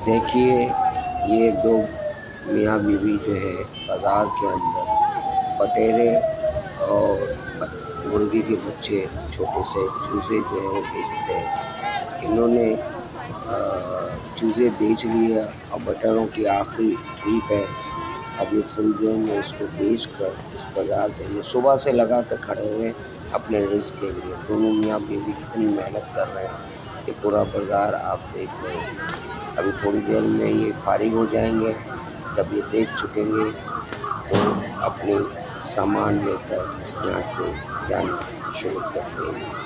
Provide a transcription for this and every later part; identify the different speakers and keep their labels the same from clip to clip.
Speaker 1: देखिए, ये दो मियाँ बीवी जो है बाज़ार के अंदर बटेरे और मुर्गी के बच्चे छोटे से चूज़े जो है वो बेचते हैं। इन्होंने चूज़े बेच लिया और बटेरों की आखिरी ट्रिप है। अब ये थोड़ी देर में इसको बेच कर इस बाज़ार से ये सुबह से लगा कर खड़े हुए अपने रिज़्क़ के लिए। दोनों मियाँ बीवी कितनी मेहनत कर रहे हैं, ये पूरा बाज़ार आप देख रहे हैं। अभी थोड़ी देर में ये फारिग हो जाएंगे, जब ये बेच चुकेंगे तो अपने सामान लेकर यहाँ से जाना शुरू कर देंगे।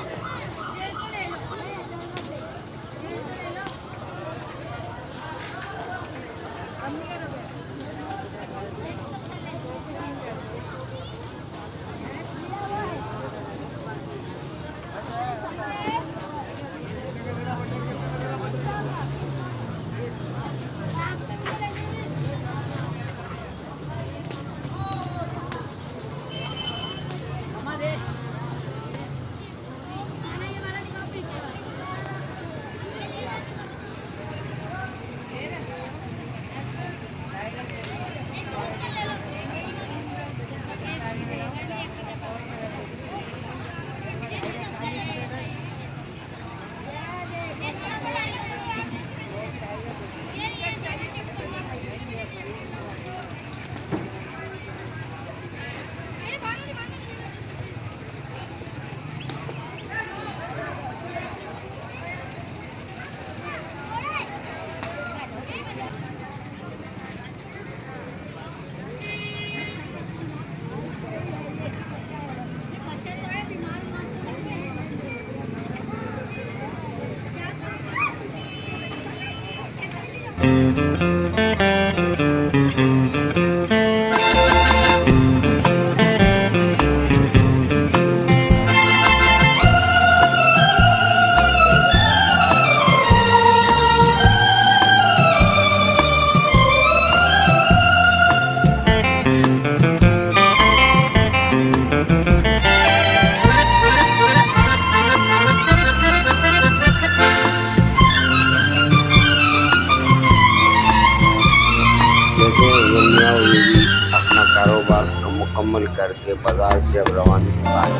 Speaker 1: अपना कारोबार मुकम्मल करके बाज़ार से अब रवानगी पाए।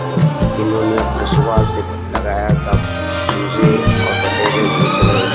Speaker 1: इन्होंने अपने सुबह से लगाया था चूज़े और बटेरे बेच रहे थे।